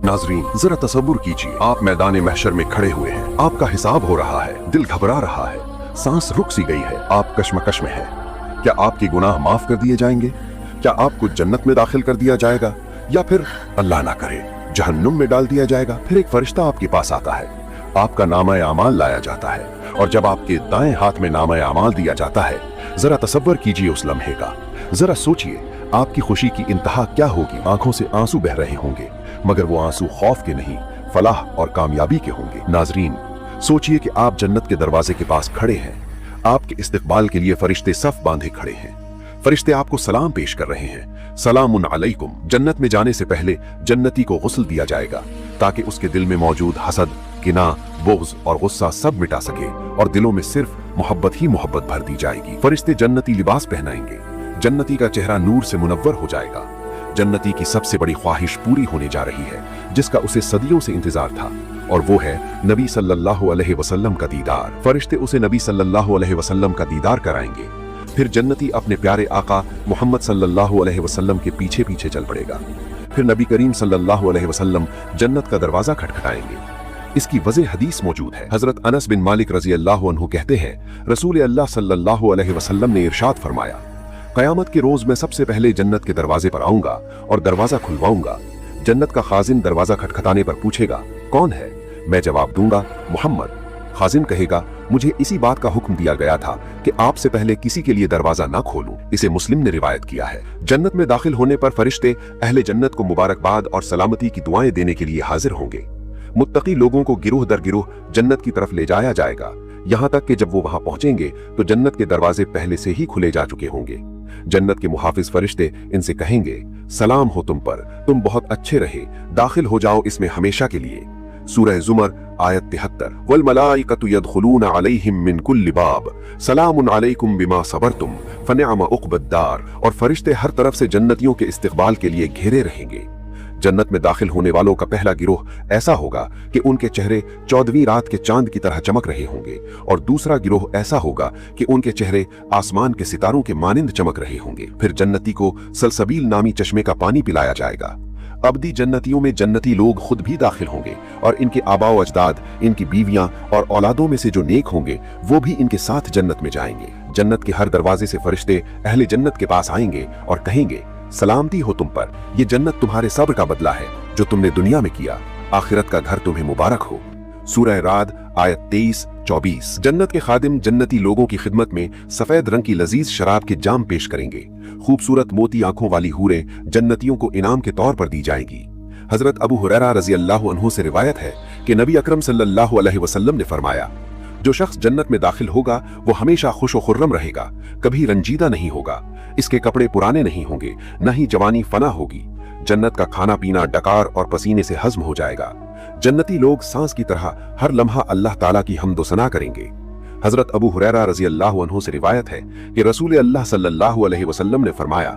नाज़रीन, जरा तसव्वुर कीजिए, आप मैदान महशर में खड़े हुए हैं, आपका हिसाब हो रहा है, दिल घबरा रहा है, सांस रुक सी गई है, आप कश्मकश में हैं। क्या आपके गुनाह माफ कर दिए जाएंगे? क्या आपको जन्नत में दाखिल कर दिया जाएगा, या फिर अल्लाह ना करे जहन्नुम में डाल दिया जाएगा? फिर एक फरिश्ता आपके पास आता है, आपका नामा अमाल लाया जाता है, और जब आपके दाएं हाथ में नामा अमाल दिया जाता है, जरा तसव्वुर कीजिए उस लम्हे का, जरा सोचिए आपकी खुशी की इंतहा क्या होगी। आंखों से आंसू बह रहे होंगे, मगर वो आंसू खौफ के नहीं, फलाह और कामयाबी के होंगे। नाजरीन, सोचिए कि आप जन्नत के दरवाजे के पास खड़े हैं, आपके इस्तकबाल के लिए फरिश्ते सफ बांधे खड़े हैं, फरिश्ते आपको सलाम पेश कर रहे हैं, सलामुन अलैकुम। जन्नत में जाने से पहले जन्नती को गुस्ल दिया जाएगा ताकि उसके दिल में मौजूद हसद, किना, बुग़्ज़ और गुस्सा सब मिटा सके और दिलों में सिर्फ मोहब्बत ही मोहब्बत भर दी जाएगी। फरिश्ते जन्नती लिबास पहनाएंगे, जन्नती का चेहरा नूर से मुनव्वर हो जाएगा। जन्नती की सबसे बड़ी ख्वाहिश पूरी होने जा रही है, जिसका उसे सदियों से इंतजार था, और वो है नबी सल्लल्लाहु अलैहि वसल्लम का दीदार। फरिश्ते उसे नबी सल्लल्लाहु अलैहि वसल्लम का दीदार कराएंगे। फिर जन्नती अपने प्यारे आका मोहम्मद सल्लल्लाहु अलैहि वसल्लम के पीछे पीछे चल पड़ेगा। फिर नबी करीम सल्लल्लाहु अलैहि वसल्लम जन्नत का दरवाजा खटखटाएंगे। इसकी वजह हदीस मौजूद है। हजरत अनस बिन मालिक रजी अल्लाह अन्हु कहते हैं, रसूल अल्लाह सल्लल्लाहु अलैहि वसल्लम ने इरशाद फरमाया, क़यामत के रोज मैं सबसे पहले जन्नत के दरवाजे पर आऊंगा और दरवाजा खुलवाऊंगा। जन्नत का खाजिन दरवाजा खटखटाने पर पूछेगा, कौन है? मैं जवाब दूंगा, मोहम्मद। खाजिन कहेगा, मुझे इसी बात का हुक्म दिया गया था कि आपसे पहले किसी के लिए दरवाजा ना खोलूं। इसे मुस्लिम ने रिवायत किया है। जन्नत में दाखिल होने पर फरिश्ते अहले जन्नत को मुबारकबाद और सलामती की दुआएं देने के लिए हाजिर होंगे। मुत्तकी लोगों को गिरोह दर गिरोह जन्नत की तरफ ले जाया जाएगा, यहाँ तक कि जब वो वहां पहुंचेंगे तो जन्नत के दरवाजे पहले से ही खुले जा चुके होंगे। जन्नत के मुहाफिज फरिश्ते इनसे कहेंगे, सलाम हो तुम पर, तुम बहुत अच्छे रहे, दाखिल हो जाओ इसमें हमेशा के लिए। सूरह ज़ुमर आयत 73। वल मलाइकतु यदखुलूना अलैहिम मिन कुल्लि बाब सलामुन अलैकुम बिमा सबरतुम फनिअम उक़बद्दार। और फरिश्ते हर तरफ से जन्नतियों के इस्तकबाल के लिए घेरे रहेंगे। जन्नत में दाखिल होने वालों का पहला गिरोह ऐसा होगा कि उनके चेहरे 14वीं रात के चांद की तरह चमक रहे होंगे, और दूसरा गिरोह ऐसा होगा कि उनके चेहरे आसमान के सितारों के मानिंद चमक रहे होंगे। फिर जन्नती को सलसबील नामी चश्मे का पानी पिलाया जाएगा। अबदी जन्नतियों में जन्नती लोग खुद भी दाखिल होंगे, और इनके आबा व अजदाद, इनकी बीवियां और औलादों में से जो नेक होंगे वो भी इनके साथ जन्नत में जाएंगे। जन्नत के हर दरवाजे से फरिश्ते अहले जन्नत के पास आएंगे और कहेंगे, सलामती हो तुम पर, ये जन्नत तुम्हारे सब्र का बदला है जो तुमने दुनिया में किया, आखिरत का घर तुम्हें मुबारक हो। सूरह राद आयत 23-24। जन्नत के खादिम जन्नती लोगों की खिदमत में सफेद रंग की लजीज शराब के जाम पेश करेंगे। खूबसूरत मोती आंखों वाली हूरें जन्नतियों को इनाम के तौर पर दी जाएंगी। हजरत अबू हुरैरा रजी अल्लाह अन्हु से रिवायत है कि नबी अकरम सल्लल्लाहु अलैहि वसल्लम ने फरमाया, जो शख्स जन्नत में दाखिल होगा वो हमेशा खुश व खुर्रम रहेगा, कभी रंजीदा नहीं होगा, इसके कपड़े पुराने नहीं होंगे, न ही जवानी फना होगी। जन्नत का खाना पीना डकार और पसीने से हजम हो जाएगा। जन्नती लोग सांस की तरह हर लम्हा अल्लाह ताला की हम्द व सना करेंगे। हजरत अबू हुरैरा रजी अल्लाह अन्हु से रिवायत है कि रसूल अल्लाह सल्लल्लाहु अलैहि वसल्लम ने फरमाया,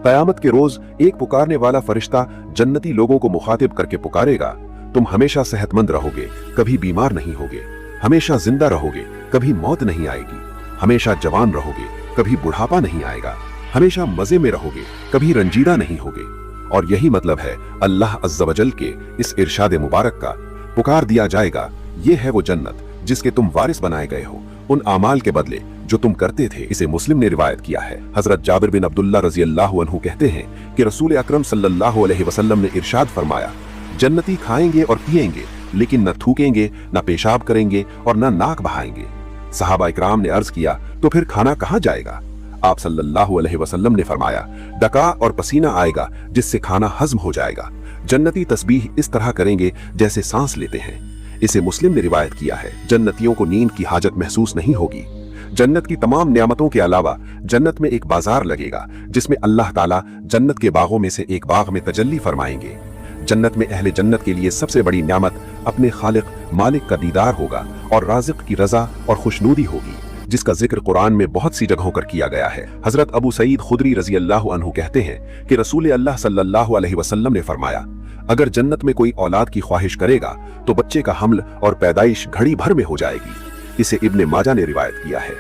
क़यामत के रोज एक पुकारने वाला फरिश्ता जन्नती लोगों को मुखातिब करके पुकारेगा, तुम हमेशा सेहतमंद रहोगे, कभी बीमार नहीं होगे, हमेशा जिंदा रहोगे, कभी मौत नहीं आएगी, हमेशा जवान रहोगे, कभी बुढ़ापा नहीं आएगा, हमेशा मजे में रहोगे, कभी रंजीदा नहीं होगे। और यही मतलब है अल्लाह अज़्ज़ा वजल के इस इरशाद मुबारक का। पुकार दिया जाएगा, ये है वो जन्नत जिसके तुम वारिस बनाए गए हो, उन आमाल के बदले जो तुम करते थे। इसे मुस्लिम ने रिवायत किया है। हजरत जाबिर बिन अब्दुल्ला रजी अल्लाह अन्हु कहते हैं कि रसूल अकरम सल्लल्लाहु अलैहि वसल्लम ने इरशाद फरमाया, जन्नती खाएंगे और पिएंगे, लेकिन न थूकेंगे, न पेशाब करेंगे और न नाक बहाएंगे। सहाबा इकराम ने अर्ज किया, तो फिर खाना कहाँ जाएगा? आप सल्लल्लाहु अलैहि वसल्लम ने फरमाया, डका और पसीना आएगा जिससे खाना हजम हो जाएगा। जन्नती तस्बीह इस तरह करेंगे जैसे सांस लेते हैं। इसे मुस्लिम ने रिवायत किया है। जन्नतियों को नींद की हाजत महसूस नहीं होगी। जन्नत की तमाम नियामतों के अलावा जन्नत में एक बाजार लगेगा जिसमें अल्लाह ताला जन्नत के बागों में से एक बाग में तजल्ली फरमाएंगे। जन्नत में अहले जन्नत के लिए सबसे बड़ी नियामत अपने खालिक मालिक का दीदार होगा और राज़िक की रजा और खुशनूदी होगी, जिसका जिक्र कुरान में बहुत सी जगहों पर किया गया है। हजरत अबू सईद खुदरी रजी अल्लाह अन्हु कहते हैं कि रसूल अल्लाह सल्लल्लाहु अलैहि वसल्लम ने फरमाया, अगर जन्नत में कोई औलाद की ख्वाहिश करेगा तो बच्चे का हमल और पैदाइश घड़ी भर में हो जाएगी। इसे इब्ने माजा ने रिवायत किया है।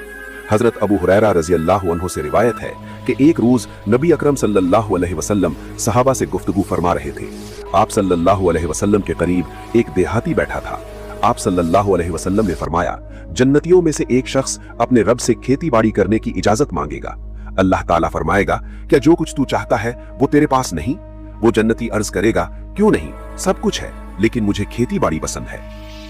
हजरत अबू हुरैरा रजी अल्लाह अन्हु से रिवायत है कि एक रोज नबी अकरम सल्लल्लाहु अलैहि वसल्लम सहाबा से गुफ्तगू फरमा रहे थे। आप सल्लल्लाहु अलैहि वसल्लम के करीब एक देहाती बैठा था। आप सल्लल्लाहु अलैहि वसल्लम ने फरमाया, जन्नतियों में से एक शख्स अपने रब से खेती बाड़ी करने की इजाजत मांगेगा। अल्लाह ताला फरमाएगा, क्या जो कुछ तू चाहता है वो तेरे पास नहीं? वो जन्नती अर्ज करेगा, क्यों नहीं, सब कुछ है, लेकिन मुझे खेती बाड़ी पसंद है।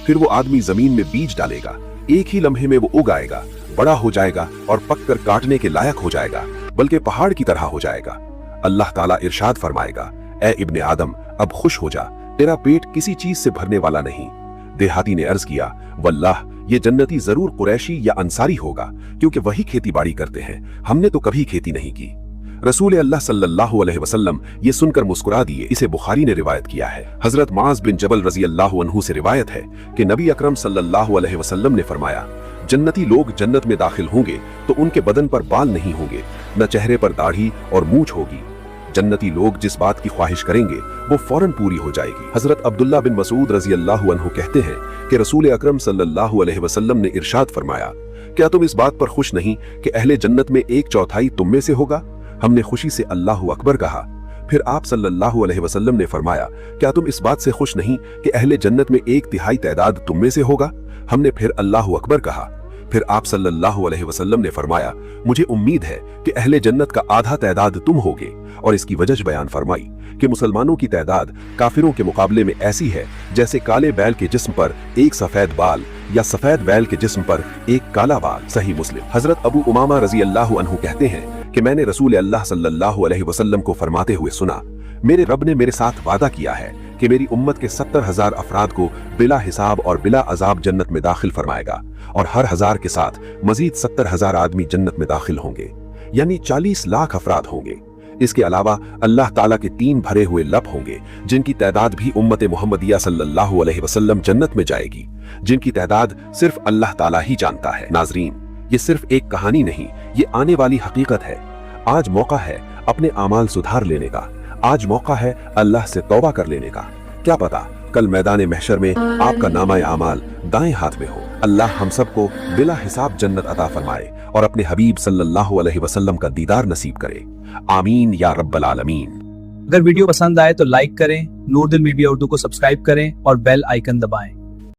फिर वो आदमी जमीन में बीज डालेगा, एक ही लम्हे में वो उग आएगा, बड़ा हो जाएगा और पककर काटने के लायक हो जाएगा, बल्कि पहाड़ की तरह हो जाएगा। अल्लाह ताला इरशाद फरमाएगा, ए इब्ने आदम, अब खुश हो जा, तेरा पेट किसी चीज से भरने वाला नहीं। देहाती ने अर्ज किया, वल्लाह ये जन्नती जरूर कुरैशी या अंसारी होगा, क्योंकि वही खेती बाड़ी करते हैं, हमने तो कभी खेती नहीं की। रसूल अल्लाह सल्लल्लाहु अलैहि वसल्लम ये सुनकर मुस्कुरा दिए। इसे बुखारी ने रिवायत किया है। हजरत मुआज़ बिन जबल रजी अल्लाहु अन्हु से रिवायत है कि नबी अकरम सल्लल्लाहु अलैहि वसल्लम ने फरमाया, जन्नती लोग जन्नत में दाखिल होंगे तो उनके बदन पर बाल नहीं होंगे, न चेहरे पर दाढ़ी और मूंछ होगी। जन्नती लोग जिस बात की ख्वाहिश करेंगे वो फौरन पूरी हो जाएगी। हजरत अब्दुल्ला बिन मसूद रजी अल्लाहु अन्हु कहते हैं कि रसूल अकरम सल्लल्लाहु अलैहि वसल्लम ने इरशाद फरमाया, क्या तुम इस बात पर खुश नहीं कि अहले जन्नत में 1/4 तुम में से होगा? हमने खुशी से अल्लाहु अकबर कहा। फिर आप सल्लल्लाहु अलैहि वसल्लम ने फरमाया, क्या तुम इस बात से खुश नहीं कि अहले जन्नत में 1/3 तादाद तुम में से होगा? हमने फिर अल्लाहु अकबर कहा। फिर आप सल्लल्लाहु अलैहि वसल्लम ने फरमाया, मुझे उम्मीद है कि अहले जन्नत का आधा तादाद तुम होगे। और इसकी वजह बयान फरमाई कि मुसलमानों की तादाद काफिरों के मुकाबले में ऐसी है जैसे काले बैल के जिस्म पर एक सफेद बाल या सफेद बैल के जिस्म पर एक काला बाल। सही मुस्लिम। हजरत अबू उमामा रजी अल्लाहु अन्हु कहते हैं कि मैंने रसूल अल्लाह सल्लल्लाहु अलैहि वसल्लम को फरमाते हुए सुना, मेरे रब ने मेरे साथ वादा किया है कि मेरी उम्मत के 70,000 अफराद को बिला हिसाब और बिला अजाब जन्नत में दाखिल फरमाएगा, और हर 1000 के साथ मजीद 70,000 आदमी जन्नत में दाखिल होंगे, यानी 40 लाख अफराद होंगे। इसके अलावा अल्लाह ताला के 3 भरे हुए लब होंगे, जिनकी तादाद भी उम्मत मुहम्मदिया सल्लल्लाहु अलैहि वसल्लम जन्नत में जाएगी, जिनकी तादाद सिर्फ अल्लाह ताला ही जानता है। नाजरीन, ये सिर्फ एक कहानी नहीं, ये आने वाली हकीकत है। आज मौका है अपने आमाल सुधार लेने का, आज मौका है अल्लाह से तौबा कर लेने का। क्या पता कल मैदान महशर में आपका नामा आमाल दाएं हाथ में हो। अल्लाह हम सबको बिला हिसाब जन्नत अता फरमाए और अपने हबीब सल्लल्लाहु अलैहि वसल्लम का दीदार नसीब करे। आमीन या रब्बल आलमीन। अगर वीडियो पसंद आए तो लाइक करें, नूरदिन मीडिया उर्दू को सब्सक्राइब करें और बेल आइकन दबाएं।